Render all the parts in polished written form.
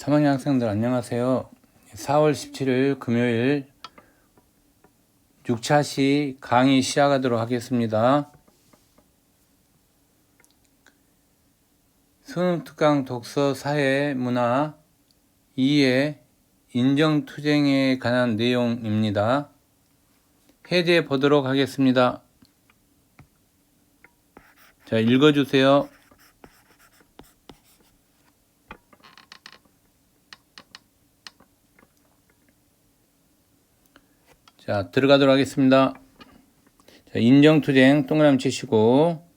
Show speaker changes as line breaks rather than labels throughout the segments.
3학년 학생들 안녕하세요. 4월 17일 금요일 6차 시 강의 시작하도록 하겠습니다. 수능 특강 독서 사회 문화 2의 인정투쟁에 관한 내용입니다. 해제해 보도록 하겠습니다. 자, 읽어주세요. 자, 들어가도록 하겠습니다. 자, 인정투쟁 동그라미 치시고,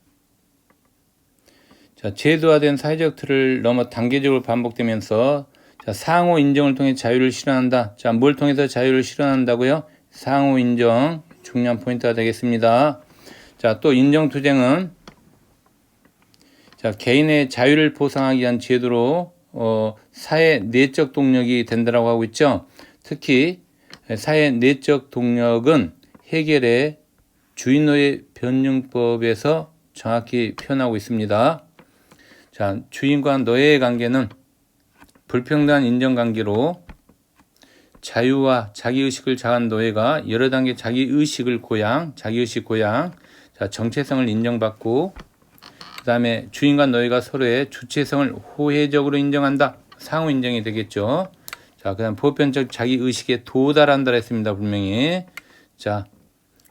자, 제도화된 사회적 틀을 넘어 단계적으로 반복되면서, 자, 상호 인정을 통해 자유를 실현한다. 자, 뭘 통해서 자유를 실현한다고요? 상호 인정, 중요한 포인트가 되겠습니다. 자, 또 인정투쟁은, 자, 개인의 자유를 보상하기 위한 제도로, 사회 내적 동력이 된다라고 하고 있죠. 특히, 사회 내적 동력은 해겔의 주인노예 변증법에서 정확히 표현하고 있습니다. 자, 주인과 노예의 관계는 불평등한 인정관계로 자유와 자기의식을 자한 노예가 여러 단계 자기의식 고양, 자, 정체성을 인정받고, 그 다음에 주인과 노예가 서로의 주체성을 호혜적으로 인정한다. 상호 인정이 되겠죠. 자, 그 다음 보편적 자기의식에 도달한다 했습니다. 분명히. 자,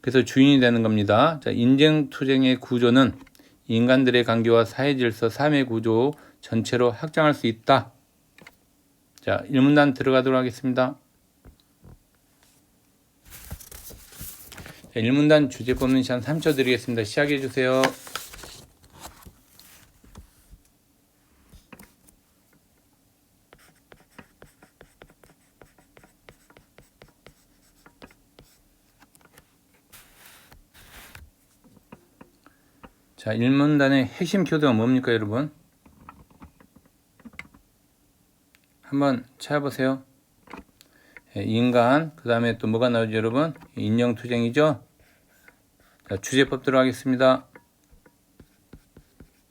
그래서 주인이 되는 겁니다. 자, 인정투쟁의 구조는 인간들의 관계와 사회질서, 삶의 구조 전체로 확장할 수 있다. 자, 1문단 들어가도록 하겠습니다. 자, 1문단 주제 뽑는 시간 3초 드리겠습니다. 시작해 주세요. 자, 1문단의 핵심 키워드가 뭡니까, 여러분? 한번 찾아보세요. 인간, 그 다음에 또 뭐가 나오죠, 여러분? 인정투쟁이죠? 자, 주제법 들어가겠습니다.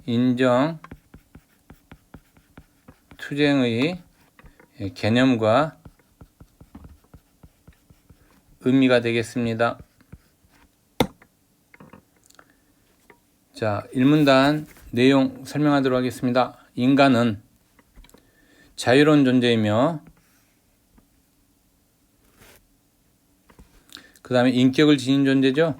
인정, 투쟁의 개념과 의미가 되겠습니다. 자, 1문단 내용 설명하도록 하겠습니다. 인간은 자유로운 존재이며 그 다음에 인격을 지닌 존재죠.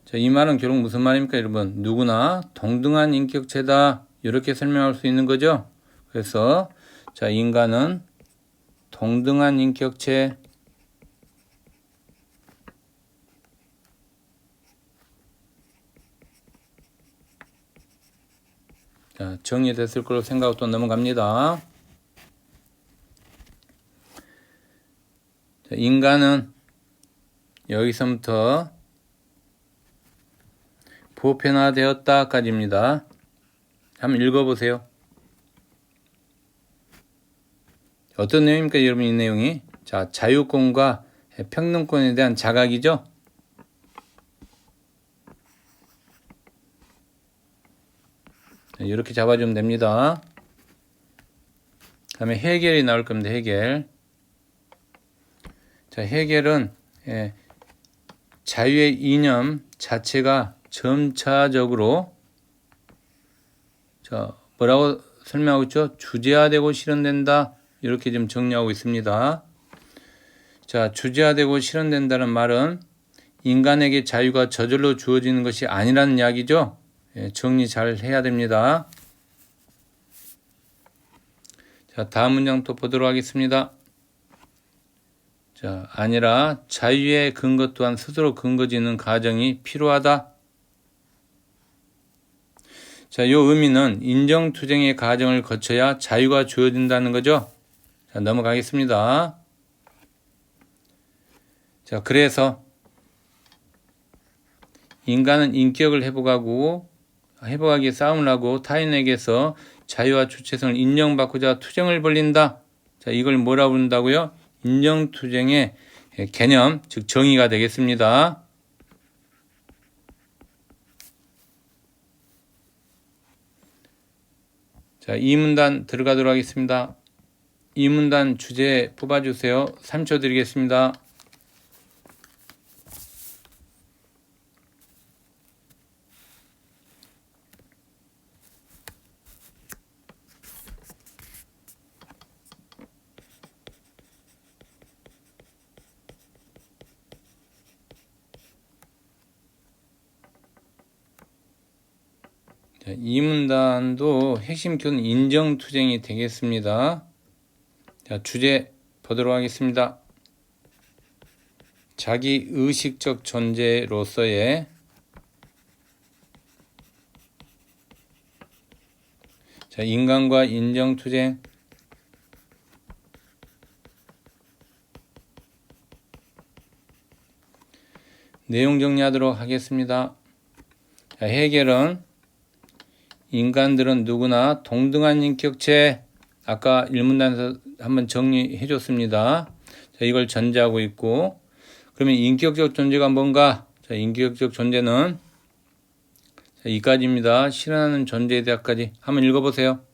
자, 이 말은 결국 무슨 말입니까, 여러분? 누구나 동등한 인격체다. 이렇게 설명할 수 있는 거죠. 그래서 자, 인간은 동등한 인격체, 자, 정리됐을 거로 생각하고 또 넘어갑니다. 자, 인간은 여기서부터 보편화되었다까지입니다. 한번 읽어보세요. 어떤 내용입니까, 여러분, 이 내용이? 자, 자유권과 평등권에 대한 자각이죠. 이렇게 잡아주면 됩니다. 그 다음에 해겔이 나올 겁니다. 해겔. 자, 해겔은 자유의 이념 자체가 점차적으로, 자, 뭐라고 설명하고 있죠? 주제화되고 실현된다. 이렇게 지금 정리하고 있습니다. 자, 주제화되고 실현된다는 말은 인간에게 자유가 저절로 주어지는 것이 아니라는 이야기죠. 정리 잘 해야 됩니다. 자, 다음 문장 또 보도록 하겠습니다. 자, 아니라 자유의 근거 또한 스스로 근거짓는 과정이 필요하다. 자, 이 의미는 인정투쟁의 과정을 거쳐야 자유가 주어진다는 거죠. 자, 넘어가겠습니다. 자, 그래서 인간은 인격을 회복하기 위해 싸움을 하고 타인에게서 자유와 주체성을 인정받고자 투쟁을 벌린다. 자, 이걸 뭐라고 부른다고요? 인정투쟁의 개념, 즉 정의가 되겠습니다. 자, 이 문단 들어가도록 하겠습니다. 이 문단 주제 뽑아주세요. 3초 드리겠습니다. 자, 이 문단도 핵심 키워드는 인정투쟁이 되겠습니다. 자, 주제 보도록 하겠습니다. 자기 의식적 존재로서의 자, 인간과 인정투쟁. 내용 정리하도록 하겠습니다. 자, 해결은 인간들은 누구나 동등한 인격체. 아까 1문단에서 한번 정리해 줬습니다. 자, 이걸 전제하고 있고, 그러면 인격적 존재가 뭔가? 자, 인격적 존재는 자, 이까지입니다. 실현하는 존재에 대해까지 한번 읽어보세요.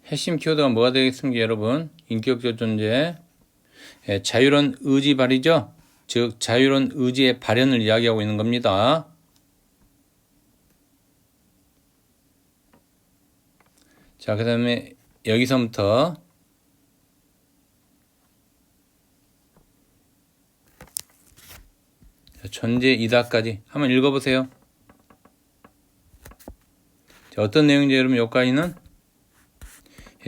핵심 키워드가 뭐가 되겠습니까, 여러분? 인격적 존재. 예, 자유로운 의지 발휘죠? 즉, 자유로운 의지의 발현을 이야기하고 있는 겁니다. 자, 그 다음에 여기서부터 존재이다까지 한번 읽어보세요. 자, 어떤 내용인지 여러분 여기까지는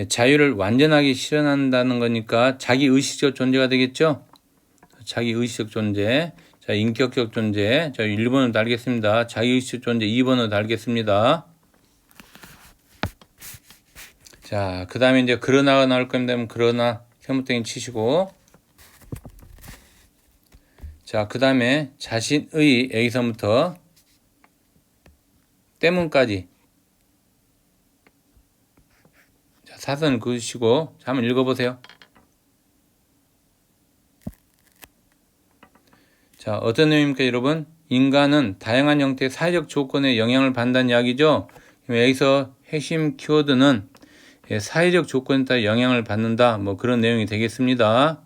자유를 완전하게 실현한다는 거니까 자기 의식적 존재가 되겠죠. 자기 의식적 존재. 자, 인격적 존재. 자, 1번으로 달겠습니다. 자기 의식적 존재 2번으로 달겠습니다. 자, 그 다음에 이제 그러나가 나올 겁니다. 그러나 세모땡이 치시고, 자, 그 다음에 자신의 여기서부터 때문까지 자, 사선을 그으시고 자, 한번 읽어보세요. 자, 어떤 내용입니까, 여러분? 인간은 다양한 형태의 사회적 조건에 영향을 받는다는 이야기죠. 여기서 핵심 키워드는 사회적 조건에 따라 영향을 받는다, 뭐 그런 내용이 되겠습니다.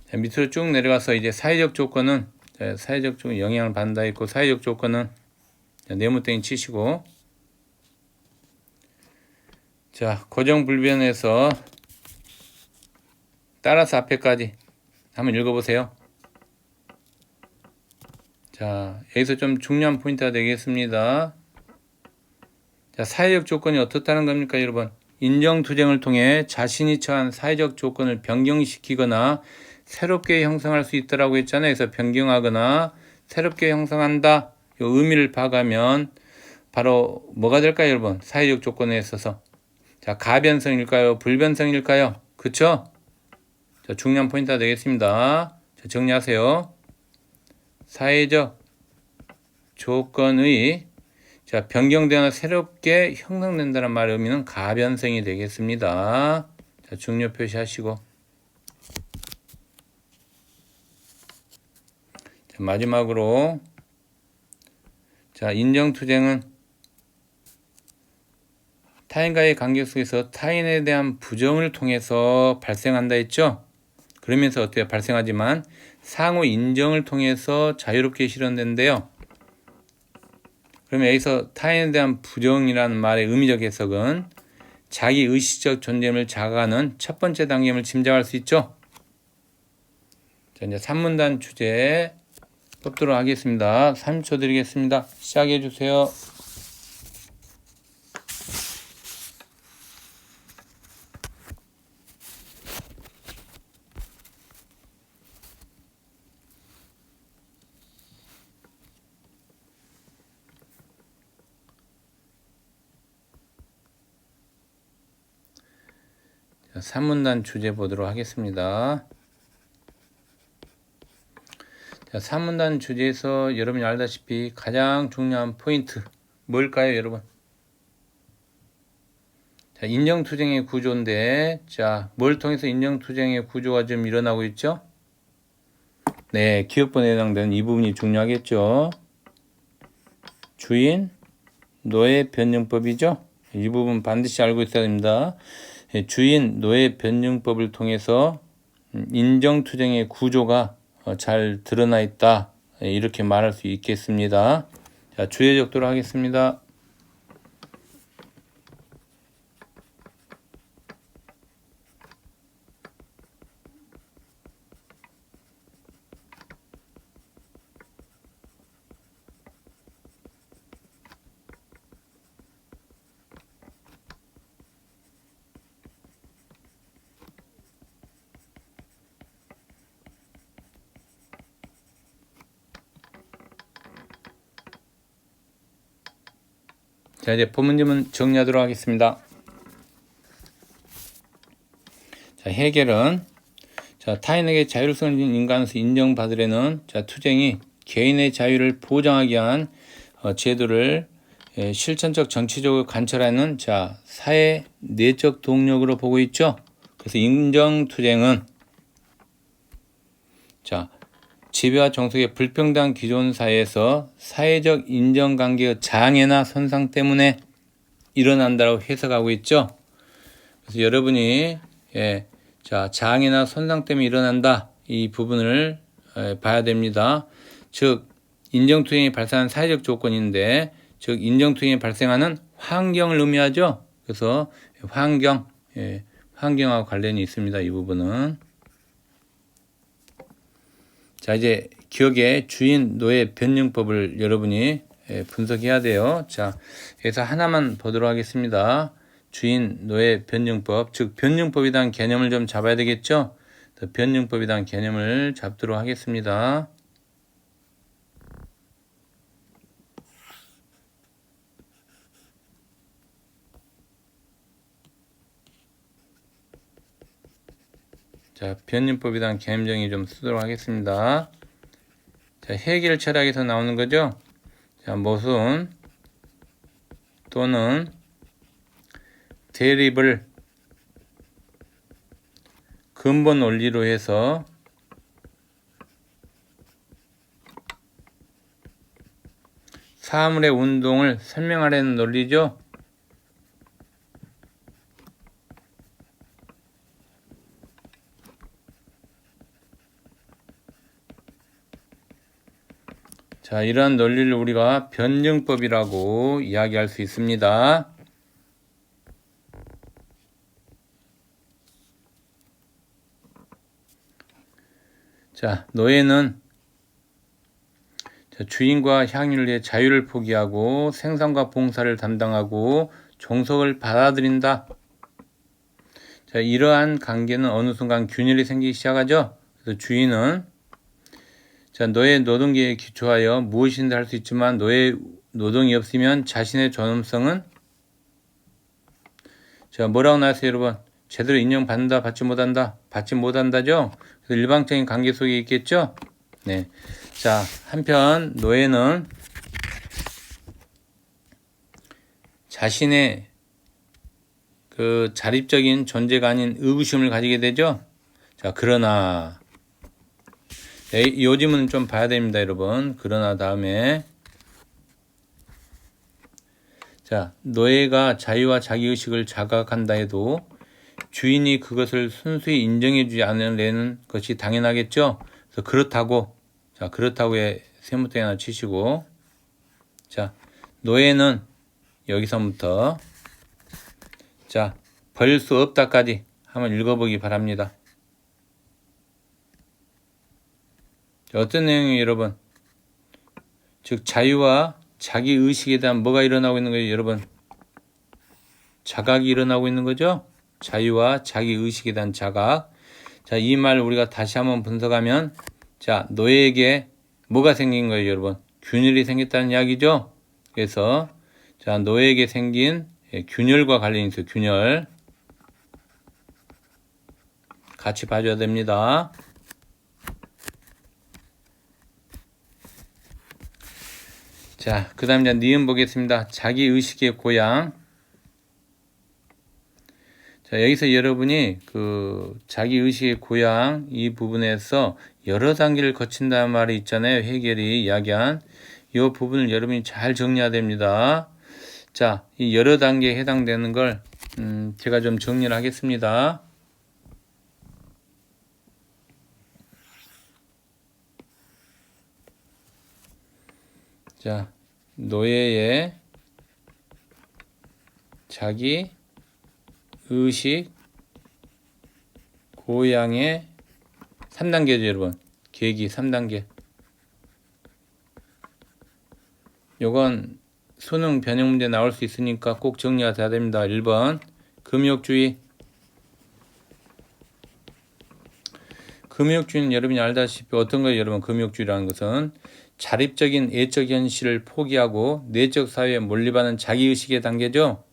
자, 밑으로 쭉 내려가서 이제 사회적 조건은 사회적 조건 영향을 받는다 있고, 사회적 조건은 네모땡이 치시고, 자, 고정불변에서 따라서 앞에까지 한번 읽어보세요. 자, 여기서 좀 중요한 포인트가 되겠습니다. 자, 사회적 조건이 어떻다는 겁니까, 여러분? 인정투쟁을 통해 자신이 처한 사회적 조건을 변경시키거나 새롭게 형성할 수 있다라고 했잖아요. 그래서 변경하거나 새롭게 형성한다. 이 의미를 파악하면 바로 뭐가 될까요, 여러분? 사회적 조건에 있어서. 자, 가변성일까요? 불변성일까요? 그쵸? 자, 중요한 포인트가 되겠습니다. 자, 정리하세요. 사회적 조건의 자, 변경되거나 새롭게 형성된다는 말의 의미는 가변성이 되겠습니다. 자, 중요 표시하시고. 자, 마지막으로 자, 인정투쟁은 타인과의 관계 속에서 타인에 대한 부정을 통해서 발생한다 했죠. 그러면서 어떻게 발생하지만 상호 인정을 통해서 자유롭게 실현된대요. 그러면 여기서 타인에 대한 부정이라는 말의 의미적 해석은 자기 의식적 존재를 자각하는 첫 번째 단계임을 짐작할 수 있죠. 자, 이제 3문단 주제 뽑도록 하겠습니다. 30초 드리겠습니다. 시작해 주세요. 자, 3문단 주제 보도록 하겠습니다. 자, 3문단 주제에서 여러분이 알다시피 가장 중요한 포인트 뭘까요, 여러분? 자, 인정투쟁의 구조인데, 자, 뭘 통해서 인정투쟁의 구조가 좀 일어나고 있죠? 네, 기업번에 해당되는 이 부분이 중요하겠죠. 주인, 노예 변증법이죠. 이 부분 반드시 알고 있어야 됩니다. 주인, 노예 변증법을 통해서 인정투쟁의 구조가 잘 드러나 있다. 이렇게 말할 수 있겠습니다. 자, 주의적도록 하겠습니다. 자, 이제 본문지문 정리하도록 하겠습니다. 자, 해결은 자, 타인에게 자율성을 진 인간으로서 인정받으려는 자, 투쟁이 개인의 자유를 보장하기 위한 제도를 실천적 정치적으로 관철하는 자, 사회 내적 동력으로 보고 있죠. 그래서 인정투쟁은 자, 지배와 정속의 불평등 기존 사회에서 사회적 인정관계의 장애나 손상 때문에 일어난다고 해석하고 있죠. 그래서 여러분이 자, 장애나 손상 때문에 일어난다 이 부분을 봐야 됩니다. 즉 인정투쟁이 발생하는 사회적 조건인데, 즉 인정투쟁이 발생하는 환경을 의미하죠. 그래서 환경하고 관련이 있습니다. 이 부분은. 자, 이제 기억의 주인 노예 변증법을 여러분이 분석해야 돼요. 자, 여기서 하나만 보도록 하겠습니다. 주인 노예 변증법, 즉 변증법에 대한 개념을 좀 잡아야 되겠죠. 변증법에 대한 개념을 잡도록 하겠습니다. 자, 변증법에 대한 개념 정의 좀 쓰도록 하겠습니다. 자, 해결 철학에서 나오는 거죠. 자, 모순 또는 대립을 근본 원리로 해서 사물의 운동을 설명하려는 논리죠. 자, 이러한 논리를 우리가 변증법이라고 이야기할 수 있습니다. 자, 노예는 주인과 향유의 자유를 포기하고 생산과 봉사를 담당하고 종속을 받아들인다. 자, 이러한 관계는 어느 순간 균열이 생기기 시작하죠. 그래서 주인은 자, 노예 노동계에 기초하여 무엇이든지 할 수 있지만 노예 노동이 없으면 자신의 존엄성은 자, 뭐라고 나왔어요, 여러분? 제대로 인정받는다, 받지 못한다, 받지 못한다죠? 그래서 일방적인 관계 속에 있겠죠? 네. 자, 한편 노예는 자신의 그 자립적인 존재가 아닌 의구심을 가지게 되죠? 자, 그러나 이 지문은 좀 봐야 됩니다, 여러분. 그러나 다음에 자, 노예가 자유와 자기의식을 자각한다 해도 주인이 그것을 순수히 인정해주지 않으려는 것이 당연하겠죠. 그래서 그렇다고의 세모땡 하나 치시고, 자, 노예는 여기서부터 자, 벌 수 없다까지 한번 읽어보기 바랍니다. 어떤 내용이에요, 여러분? 즉 자유와 자기 의식에 대한 뭐가 일어나고 있는 거예요, 여러분? 자각이 일어나고 있는 거죠? 자유와 자기 의식에 대한 자각. 자, 이 말 우리가 다시 한번 분석하면 자, 노예에게 뭐가 생긴 거예요, 여러분? 균열이 생겼다는 이야기죠? 그래서 자, 노예에게 생긴 균열과 관련이 있어요. 균열. 같이 봐줘야 됩니다. 자, 그 다음 이제 니은 보겠습니다. 자기 의식의 고향. 자, 여기서 여러분이 그 자기 의식의 고양 이 부분에서 여러 단계를 거친다는 말이 있잖아요. 해겔이 이야기한 이 부분을 여러분이 잘 정리해야 됩니다. 자, 이 여러 단계에 해당되는 걸 제가 좀 정리를 하겠습니다. 자, 노예의 자기 의식 고양의 3단계죠, 여러분. 계기 3단계. 요건 수능 변형 문제 나올 수 있으니까 꼭 정리가 돼야 됩니다. 1번 금욕주의. 금욕주의는 여러분이 알다시피 어떤 거예요, 여러분? 금욕주의라는 것은 자립적인 애적 현실을 포기하고 내적 사회에 몰입하는 자기의식의 단계죠.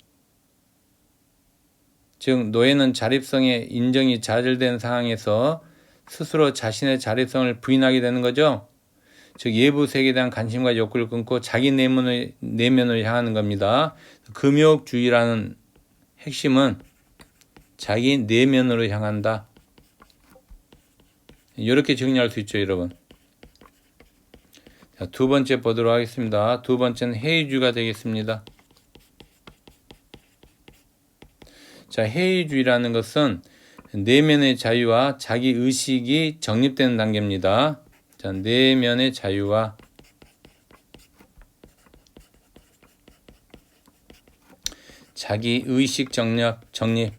즉 노예는 자립성의 인정이 좌절된 상황에서 스스로 자신의 자립성을 부인하게 되는 거죠. 즉 외부 세계에 대한 관심과 욕구를 끊고 자기 내면을 향하는 겁니다. 금욕주의라는 핵심은 자기 내면으로 향한다. 이렇게 정리할 수 있죠, 여러분. 자, 두 번째 보도록 하겠습니다. 두 번째는 해이주의가 되겠습니다. 자, 해이주의라는 것은 내면의 자유와 자기 의식이 정립되는 단계입니다. 자, 내면의 자유와 자기 의식 정립.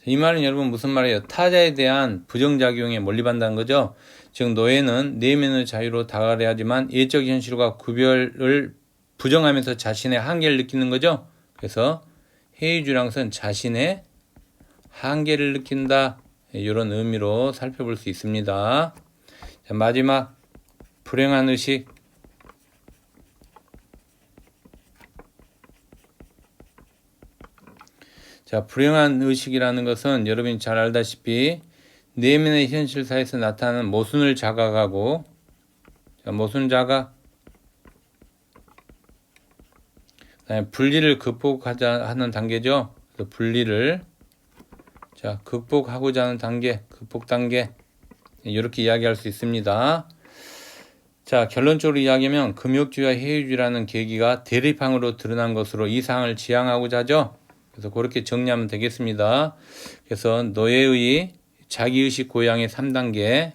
이 말은 여러분 무슨 말이에요? 타자에 대한 부정작용에 몰입한다는 거죠. 즉 노예는 내면의 자유로 다가가려 하지만 예적 현실과 구별을 부정하면서 자신의 한계를 느끼는 거죠. 그래서 해이주의라는 것은 자신의 한계를 느낀다, 이런 의미로 살펴볼 수 있습니다. 자, 마지막 불행한 의식. 자, 불행한 의식이라는 것은 여러분이 잘 알다시피 내면의 현실사에서 나타나는 모순을 자각하고, 자, 모순 자각, 그다음에 분리를 극복하자 하는 단계죠. 그래서 분리를 자 극복하고자 하는 단계, 극복 단계, 이렇게 이야기할 수 있습니다. 자, 결론적으로 이야기하면 금욕주의와 해이주의라는 계기가 대립항으로 드러난 것으로 이 사항을 지향하고자 하죠. 그래서 그렇게 정리하면 되겠습니다. 그래서 노예의 자기의식 고양의 3단계,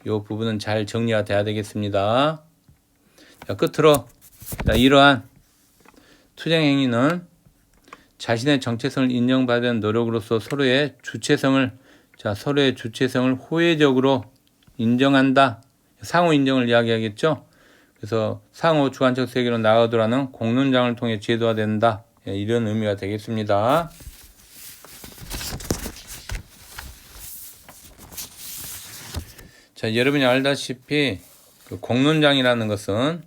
이 부분은 잘 정리가 돼야 되겠습니다. 자, 끝으로 자, 이러한 투쟁행위는 자신의 정체성을 인정받는 노력으로서 서로의 주체성을 호혜적으로 인정한다. 상호 인정을 이야기하겠죠. 그래서 상호 주관적 세계로 나아가도라는 공론장을 통해 제도화된다. 이런 의미가 되겠습니다. 자, 여러분이 알다시피 그 공론장이라는 것은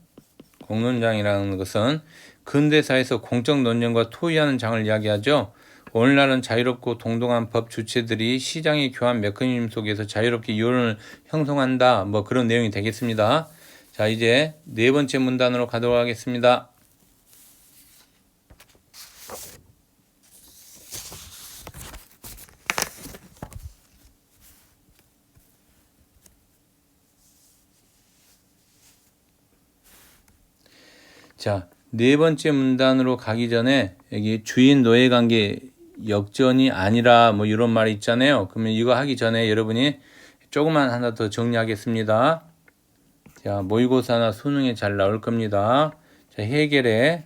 근대사에서 공적 논쟁과 토의하는 장을 이야기하죠. 오늘날은 자유롭고 동등한 법 주체들이 시장의 교환 메커니즘 속에서 자유롭게 여론을 형성한다. 뭐 그런 내용이 되겠습니다. 자, 이제 네 번째 문단으로 가도록 하겠습니다. 자, 네 번째 문단으로 가기 전에 여기 주인 노예 관계 역전이 아니라 뭐 이런 말이 있잖아요. 그러면 이거 하기 전에 여러분이 조금만 하나 더 정리하겠습니다. 자, 모의고사나 수능에 잘 나올 겁니다. 자, 해겔의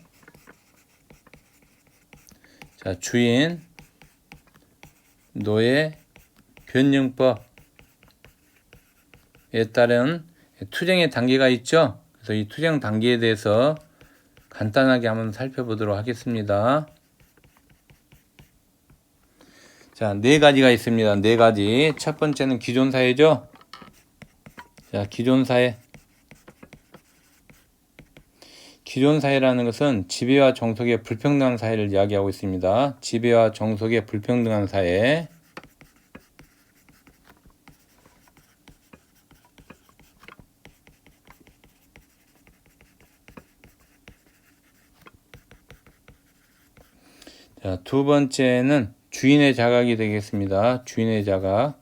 자, 주인 노예 변증법에 따른 투쟁의 단계가 있죠. 그래서 이 투쟁 단계에 대해서 간단하게 한번 살펴보도록 하겠습니다. 자, 네 가지가 있습니다. 네 가지. 첫 번째는 기존 사회죠. 자, 기존 사회. 기존 사회라는 것은 지배와 종속의 불평등한 사회를 이야기하고 있습니다. 지배와 종속의 불평등한 사회. 자, 두 번째는 주인의 자각이 되겠습니다. 주인의 자각.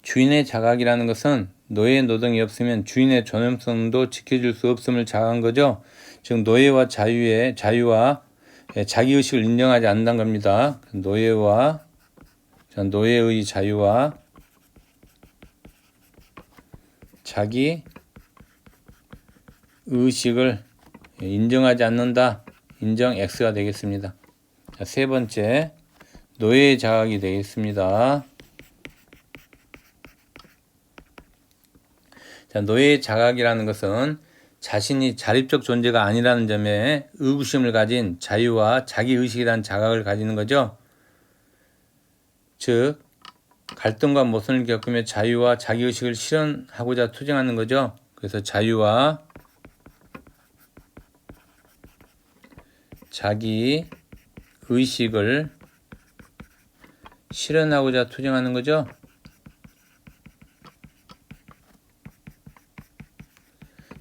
주인의 자각이라는 것은 노예 노동이 없으면 주인의 존엄성도 지켜줄 수 없음을 자각한 거죠. 즉 노예와 자유와 자기의식을 인정하지 않는다는 겁니다. 노예의 자유와 자기 의식을 인정하지 않는다. 인정 X가 되겠습니다. 자, 세 번째, 노예의 자각이 되겠습니다. 자, 노예의 자각이라는 것은 자신이 자립적 존재가 아니라는 점에 의구심을 가진 자유와 자기의식이라는 자각을 가지는 거죠. 즉, 갈등과 모순을 겪으며 자유와 자기의식을 실현하고자 투쟁하는 거죠. 그래서 자유와 자기 의식을 실현하고자 투쟁하는 거죠.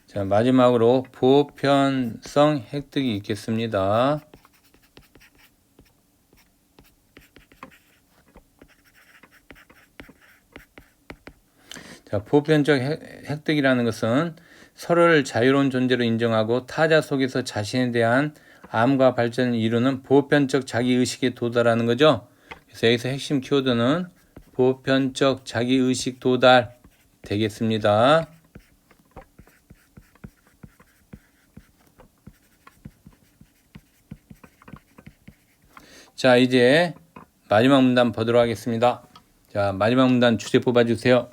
자, 마지막으로 보편성 획득이 있겠습니다. 자, 보편적 획득이라는 것은 서로를 자유로운 존재로 인정하고 타자 속에서 자신에 대한 암과 발전을 이루는 보편적 자기의식에 도달하는 거죠. 그래서 여기서 핵심 키워드는 보편적 자기의식 도달 되겠습니다. 자, 이제 마지막 문단 보도록 하겠습니다. 자, 마지막 문단 주제 뽑아주세요.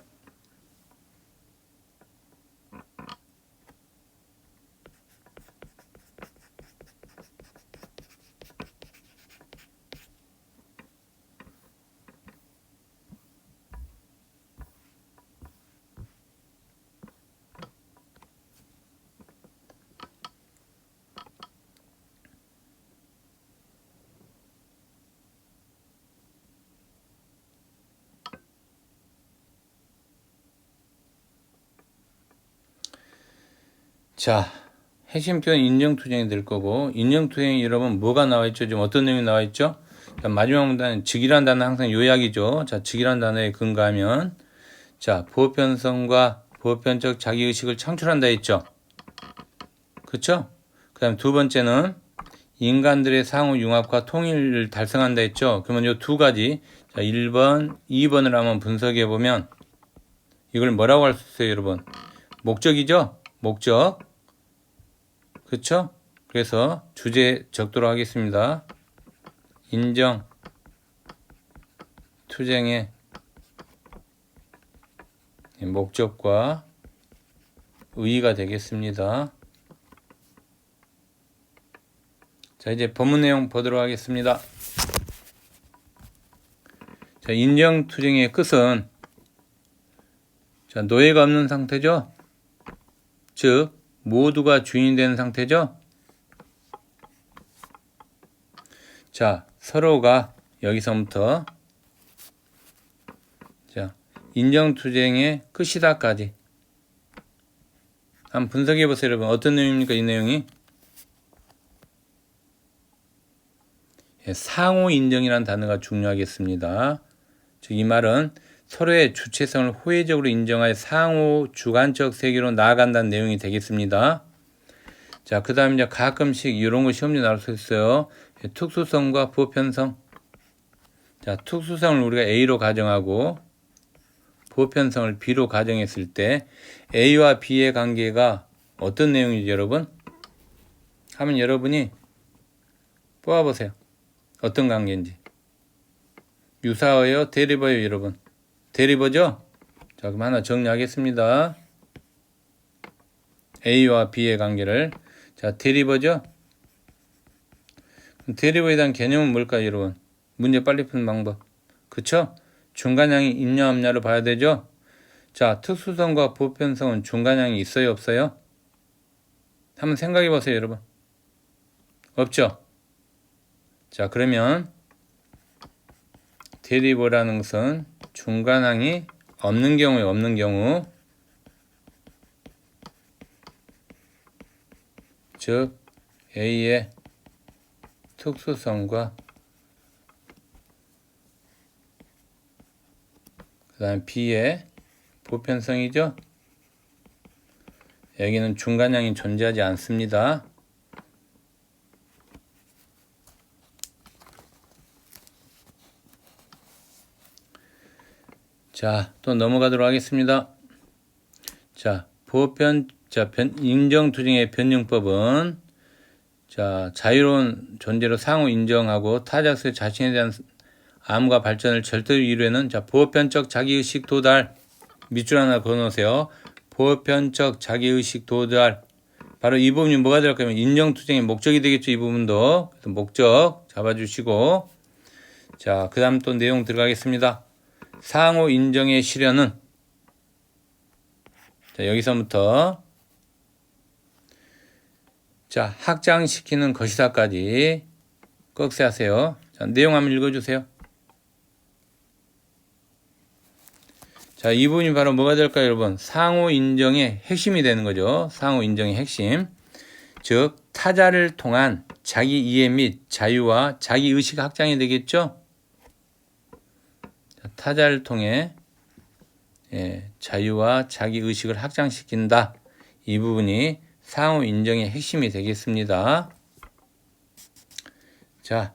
자, 핵심 표현 인정투쟁이 될 거고, 인정투쟁이 여러분 뭐가 나와 있죠? 지금 어떤 내용이 나와 있죠? 자, 마지막 문단은 즉이란 단어 항상 요약이죠. 자, 즉이란 단어에 근거하면, 자, 보편성과 보편적 자기의식을 창출한다 했죠. 그쵸? 그 다음 두 번째는 인간들의 상호 융합과 통일을 달성한다 했죠. 그러면 이 두 가지, 자, 1번, 2번을 한번 분석해 보면, 이걸 뭐라고 할 수 있어요, 여러분? 목적이죠? 목적. 그쵸? 그래서 주제 적도록 하겠습니다. 인정, 투쟁의 목적과 의의가 되겠습니다. 자, 이제 본문 내용 보도록 하겠습니다. 자, 인정, 투쟁의 끝은 자, 노예가 없는 상태죠? 즉, 모두가 주인이 되는 상태죠? 자, 서로가 여기서부터 자, 인정투쟁의 끝이다까지 한번 분석해 보세요, 여러분. 어떤 내용입니까, 이 내용이? 상호 인정이라는 단어가 중요하겠습니다. 즉, 이 말은 서로의 주체성을 호혜적으로 인정하여 상호 주관적 세계로 나아간다는 내용이 되겠습니다. 자, 그 다음에 이제 가끔씩 이런 거 시험에 나올 수 있어요. 특수성과 보편성. 자, 특수성을 우리가 A로 가정하고 보편성을 B로 가정했을 때 A와 B의 관계가 어떤 내용이죠, 여러분? 하면 여러분이 뽑아보세요. 어떤 관계인지. 유사어예요? 대리어예요, 여러분? 대리어죠? 자, 그럼 하나 정리하겠습니다. A와 B의 관계를. 자, 대리어죠? 대리어에 대한 개념은 뭘까요, 여러분? 문제 빨리 푸는 방법. 그쵸? 중간향이 있냐 없냐를 봐야 되죠? 자, 특수성과 보편성은 중간향이 있어요, 없어요? 한번 생각해 보세요, 여러분. 없죠? 자, 그러면 대리어라는 것은 중간항이 없는 경우에 없는 경우, 즉 즉 A의 특수성과 그 다음 B의 보편성이죠. 여기는 중간량이 존재하지 않습니다. 자, 또 넘어가도록 하겠습니다. 자, 인정투쟁의 변증법은 자유로운 존재로 상호 인정하고 타자수의 자신에 대한 암과 발전을 절대로 이루는 보편적 자기의식 도달. 밑줄 하나 그어놓으세요. 보편적 자기의식 도달. 바로 이 부분이 뭐가 될까요? 인정투쟁의 목적이 되겠죠. 이 부분도. 그래서 목적 잡아주시고. 자, 그 다음 또 내용 들어가겠습니다. 상호 인정의 실현은 여기서부터 확장시키는 것이다까지 꺽쇠 하세요. 자, 내용 한번 읽어주세요. 자, 이 부분이 바로 뭐가 될까요, 여러분? 상호 인정의 핵심이 되는 거죠. 상호 인정의 핵심. 즉, 타자를 통한 자기 이해 및 자유와 자기 의식 확장이 되겠죠. 타자를 통해 자유와 자기 의식을 확장시킨다. 이 부분이 상호 인정의 핵심이 되겠습니다. 자,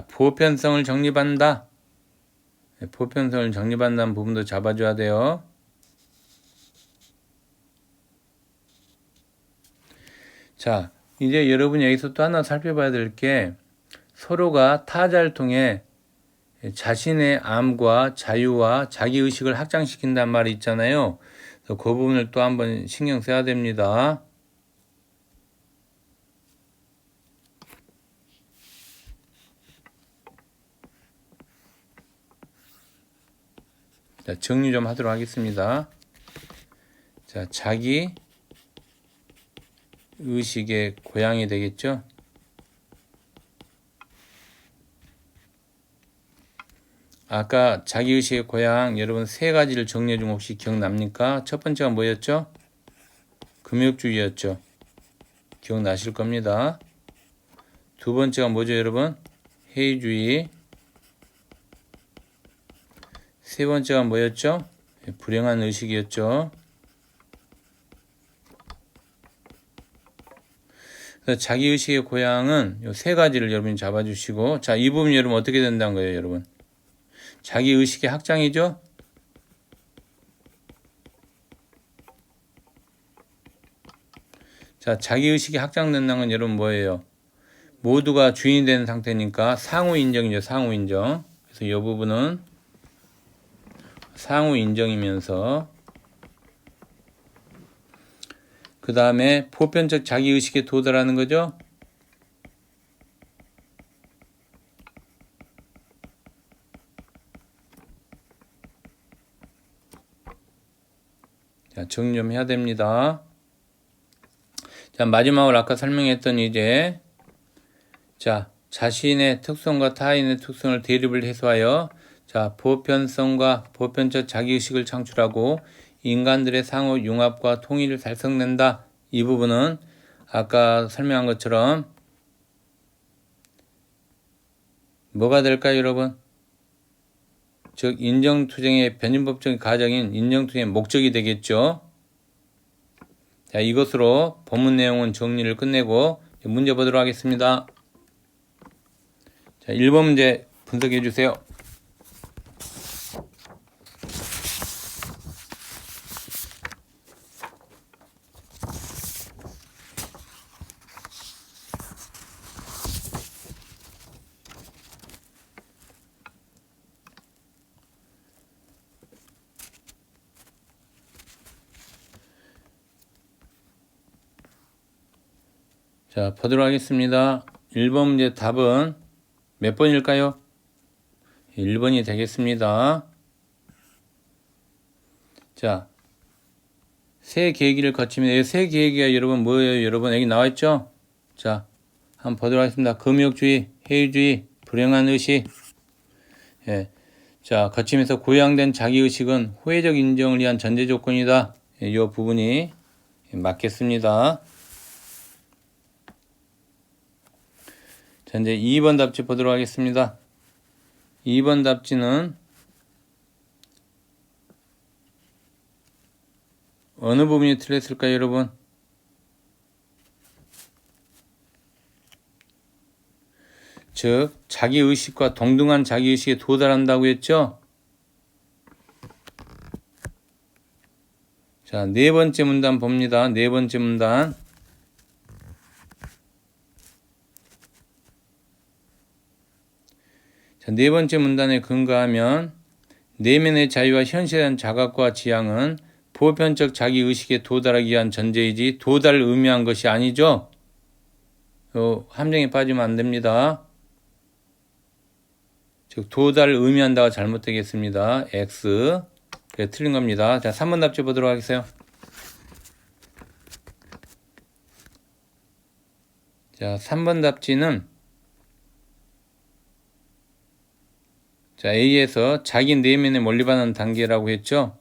보편성을 정립한다. 보편성을 정립한다는 부분도 잡아줘야 돼요. 자, 이제 여러분이 여기서 또 하나 살펴봐야 될 게 서로가 타자를 통해 자신의 암과 자유와 자기의식을 확장시킨다는 말이 있잖아요. 그래서 그 부분을 또 한번 신경 써야 됩니다. 자, 정리 좀 하도록 하겠습니다. 자, 자기 의식의 고향이 되겠죠. 아까 자기의식의 고향 여러분 세 가지를 정리해 준 거 혹시 기억납니까? 첫 번째가 뭐였죠? 금욕주의였죠. 기억나실 겁니다. 두 번째가 뭐죠, 여러분? 해이주의. 세 번째가 뭐였죠? 불행한 의식이었죠. 그래서 자기의식의 고향은 이 세 가지를 여러분이 잡아주시고, 자, 이 부분 여러분 어떻게 된다는 거예요, 여러분? 자기의식의 확장이죠? 자, 자기의식이 확장된다는 건 여러분 뭐예요? 모두가 주인이 되는 상태니까 상호인정이죠, 상호인정. 그래서 이 부분은 상호인정이면서 그 다음에 보편적 자기의식에 도달하는 거죠. 자, 정리 좀 해야 됩니다. 자, 마지막으로 아까 설명했던 이제 자신의 특성과 타인의 특성을 대립을 해소하여 보편성과 보편적 자기의식을 창출하고 인간들의 상호 융합과 통일을 달성된다. 이 부분은 아까 설명한 것처럼 뭐가 될까요, 여러분? 즉 인정투쟁의 변증법적인 과정인 인정투쟁의 목적이 되겠죠. 자, 이것으로 본문 내용은 정리를 끝내고 문제 보도록 하겠습니다. 자, 1번 문제 분석해 주세요. 자, 보도록 하겠습니다. 1번 문제 답은 몇 번일까요? 1번이 되겠습니다. 자, 세 계기를 거치면, 세 계기가 여러분 뭐예요? 여러분 여기 나와 있죠? 자, 한번 보도록 하겠습니다. 금욕주의, 해유주의, 불행한 의식. 예. 자, 거치면서 고양된 자기의식은 호혜적 인정을 위한 전제 조건이다. 이 부분이 맞겠습니다. 자, 이제 2번 답지 보도록 하겠습니다. 2번 답지는 어느 부분이 틀렸을까요, 여러분? 즉, 자기의식과 동등한 자기의식에 도달한다고 했죠? 자, 네 번째 문단 봅니다. 네 번째 문단. 자, 네 번째 문단에 근거하면 내면의 자유와 현실에 대한 자각과 지향은 보편적 자기의식에 도달하기 위한 전제이지 도달을 의미한 것이 아니죠. 함정에 빠지면 안 됩니다. 즉 도달을 의미한다가 잘못되겠습니다. X. 그게 틀린 겁니다. 자, 3번 답지 보도록 하겠어요. 자, 3번 답지는 자, A에서 자기 내면에 몰입하는 단계라고 했죠.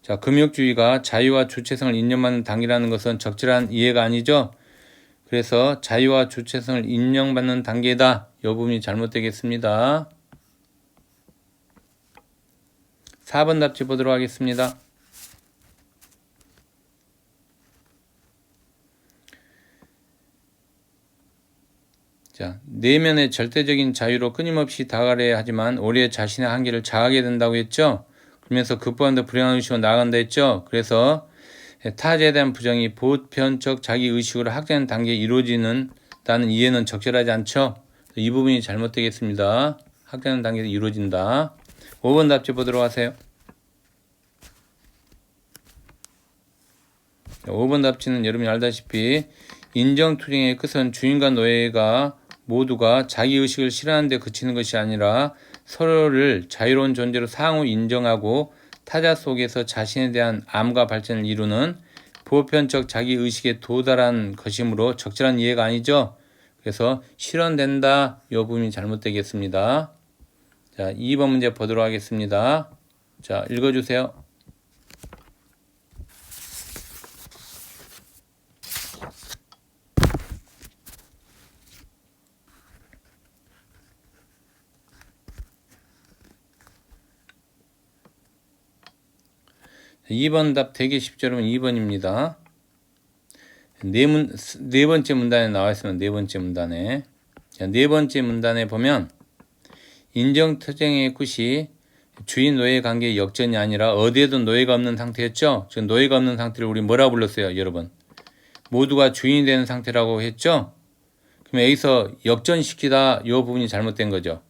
자, 금욕주의가 자유와 주체성을 인정받는 단계라는 것은 적절한 이해가 아니죠. 그래서 자유와 주체성을 인정받는 단계다. 이 부분이 잘못되겠습니다. 4번 답지 보도록 하겠습니다. 자, 내면의 절대적인 자유로 끊임없이 다가가야 하지만 오히려 자신의 한계를 자하게 된다고 했죠. 그러면서 극복한다 불행한 의식으로 나아간다 했죠. 그래서 타자에 대한 부정이 보편적 자기의식으로 확장하는 단계에 이루어지는다는 이해는 적절하지 않죠. 이 부분이 잘못되겠습니다. 확장하는 단계에서 이루어진다. 5번 답지 보도록 하세요. 5번 답지는 여러분이 알다시피 인정투쟁의 끝은 주인과 노예가 모두가 자기의식을 실현하는 데 그치는 것이 아니라 서로를 자유로운 존재로 상호 인정하고 타자 속에서 자신에 대한 암과 발전을 이루는 보편적 자기의식에 도달한 것이므로 적절한 이해가 아니죠. 그래서 실현된다. 이 부분이 잘못되겠습니다. 자, 2번 문제 보도록 하겠습니다. 자, 읽어주세요. 2번 답 되게 쉽죠, 여러분. 2번입니다. 네 번째 문단에 나와 있으면 네 번째 문단에. 자, 네 번째 문단에 보면 인정투쟁의 끝이 주인 노예 관계의 역전이 아니라 어디에도 노예가 없는 상태였죠. 지금 노예가 없는 상태를 우리 뭐라고 불렀어요, 여러분? 모두가 주인이 되는 상태라고 했죠. 그럼 여기서 역전시키다 이 부분이 잘못된 거죠.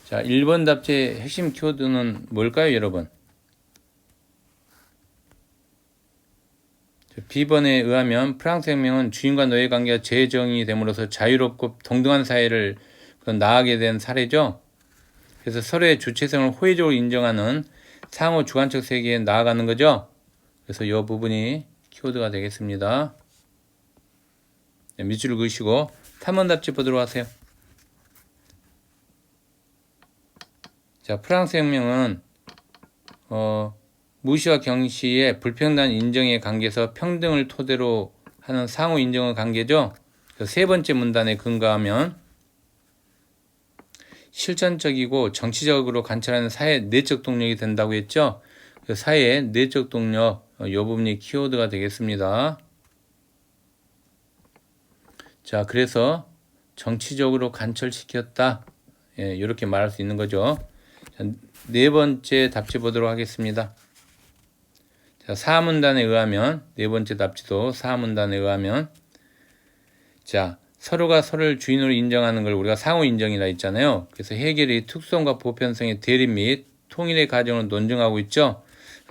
자, 1번 답지의 핵심 키워드는 뭘까요, 여러분? B번에 의하면 프랑스 혁명은 주인과 노예 관계가 재정이 됨으로써 자유롭고 동등한 사회를 나아가게 된 사례죠. 그래서 서로의 주체성을 호의적으로 인정하는 상호 주관적 세계에 나아가는 거죠. 그래서 이 부분이 키워드가 되겠습니다. 네, 밑줄을 그으시고 3번 답지 보도록 하세요. 자, 프랑스 혁명은 무시와 경시의 불평등 인정의 관계에서 평등을 토대로 하는 상호 인정의 관계죠. 세 번째 문단에 근거하면 실천적이고 정치적으로 관찰하는 사회 내적 동력이 된다고 했죠. 사회의 내적 동력, 이 부분이 키워드가 되겠습니다. 자, 그래서 정치적으로 관철시켰다. 예, 이렇게 말할 수 있는 거죠. 자, 네 번째 답지 보도록 하겠습니다. 자, 사문단에 의하면, 네 번째 답지도 사문단에 의하면, 자, 서로가 서로를 주인으로 인정하는 걸 우리가 상호 인정이라 했잖아요. 그래서 해결이 특성과 보편성의 대립 및 통일의 과정을 논증하고 있죠.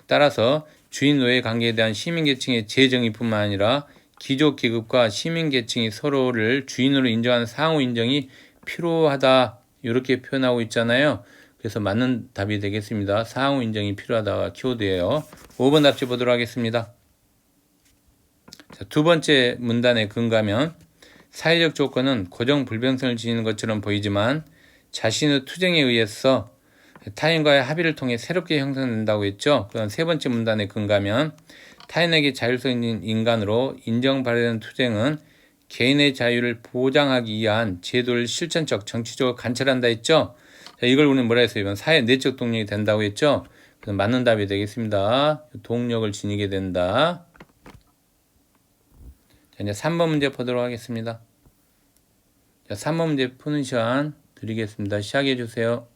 따라서 주인 노예 관계에 대한 시민계층의 재정의뿐만 아니라 귀족계급과 시민계층이 서로를 주인으로 인정하는 상호 인정이 필요하다. 이렇게 표현하고 있잖아요. 그래서 맞는 답이 되겠습니다. 상호 인정이 필요하다가 키워드예요. 5번 답지 보도록 하겠습니다. 자, 두 번째 문단에 근거하면 사회적 조건은 고정 불변성을 지니는 것처럼 보이지만 자신의 투쟁에 의해서 타인과의 합의를 통해 새롭게 형성된다고 했죠. 그런 세 번째 문단에 근거하면 타인에게 자율성 있는 인간으로 인정받아야 투쟁은 개인의 자유를 보장하기 위한 제도를 실천적 정치적으로 관철한다 했죠. 자, 이걸 우리는 뭐라 했어요? 이건 사회 내적 동력이 된다고 했죠. 그래서 맞는 답이 되겠습니다. 동력을 지니게 된다. 자, 이제 3번 문제 보도록 하겠습니다. 자, 3번 문제 푸는 시간 드리겠습니다. 시작해 주세요.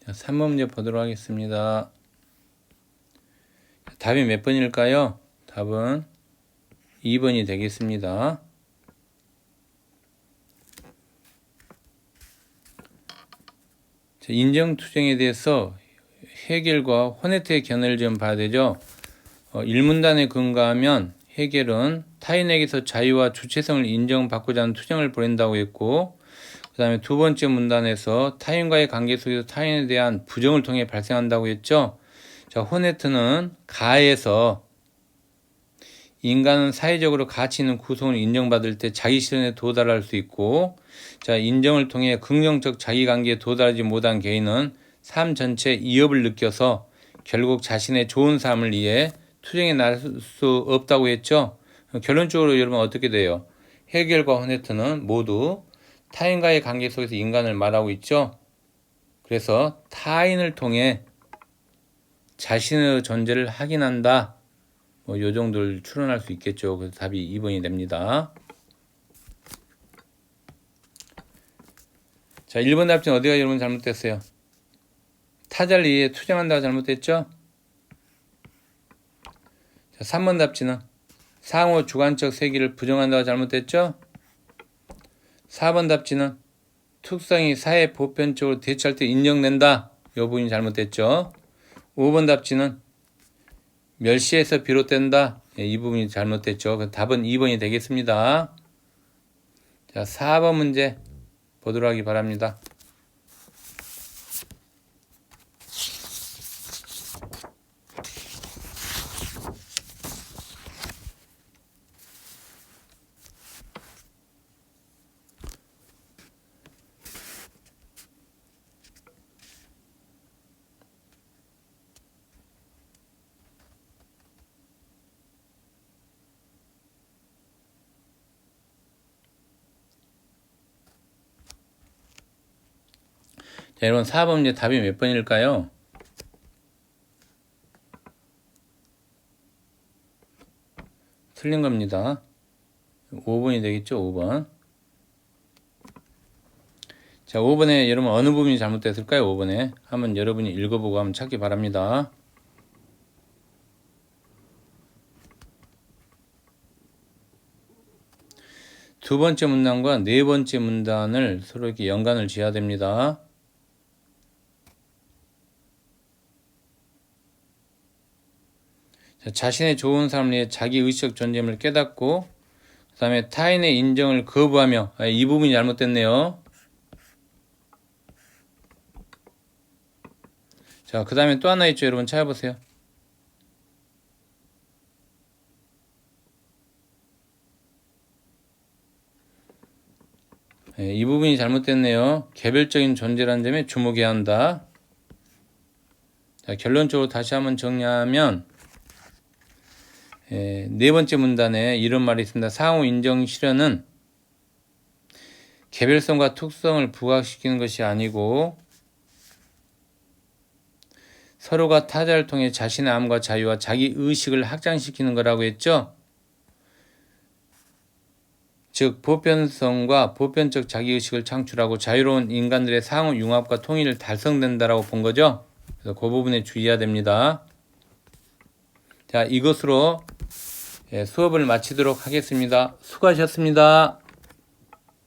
자, 3번 문제 보도록 하겠습니다. 답이 몇 번일까요? 답은 2번이 되겠습니다. 인정투쟁에 대해서 헤겔과 호네트의 견해를 좀 봐야 되죠. 1문단에 근거하면 헤겔은 타인에게서 자유와 주체성을 인정받고자 하는 투쟁을 벌인다고 했고, 그 다음에 두 번째 문단에서 타인과의 관계 속에서 타인에 대한 부정을 통해 발생한다고 했죠. 자, 호네트는 가에서 인간은 사회적으로 가치 있는 구성을 인정받을 때 자기 실현에 도달할 수 있고, 자, 인정을 통해 긍정적 자기관계에 도달하지 못한 개인은 삶 전체에 위협을 느껴서 결국 자신의 좋은 삶을 위해 투쟁에 나설 수 없다고 했죠. 결론적으로 여러분 어떻게 돼요? 헤겔과 호네트는 모두 타인과의 관계 속에서 인간을 말하고 있죠. 그래서 타인을 통해 자신의 존재를 확인한다. 요 정도를 추론할 수 있겠죠. 그래서 답이 2번이 됩니다. 자, 1번 답지는 어디가 여러분 잘못됐어요? 타자를 위해 투쟁한다가 잘못됐죠? 자, 3번 답지는 상호 주관적 세계를 부정한다가 잘못됐죠? 4번 답지는 특성이 사회 보편적으로 대처할 때 인정된다. 이 부분이 잘못됐죠. 5번 답지는 멸시에서 비롯된다. 이 부분이 잘못됐죠. 답은 2번이 되겠습니다. 자, 4번 문제 보도록 하기 바랍니다. 자, 여러분 4번 문제 답이 몇 번일까요? 틀린 겁니다. 5번이 되겠죠? 5번. 자, 5번에 여러분 어느 부분이 잘못됐을까요? 5번에 한번 여러분이 읽어보고 한번 찾기 바랍니다. 두 번째 문단과 네 번째 문단을 서로 이렇게 연관을 지어야 됩니다. 자, 자신의 좋은 삶을 위해 자기 의식적 존재임을 깨닫고, 그 다음에 타인의 인정을 거부하며, 이 부분이 잘못됐네요. 자, 그 다음에 또 하나 있죠. 여러분 찾아보세요. 이 부분이 잘못됐네요. 개별적인 존재라는 점에 주목해야 한다. 자, 결론적으로 다시 한번 정리하면, 네 번째 문단에 이런 말이 있습니다. 상호 인정 실현은 개별성과 특성을 부각시키는 것이 아니고 서로가 타자를 통해 자신의 암과 자유와 자기 의식을 확장시키는 거라고 했죠. 즉 보편성과 보편적 자기 의식을 창출하고 자유로운 인간들의 상호 융합과 통일을 달성된다라고 본 거죠. 그래서 그 부분에 주의해야 됩니다. 자, 이것으로 수업을 마치도록 하겠습니다. 수고하셨습니다.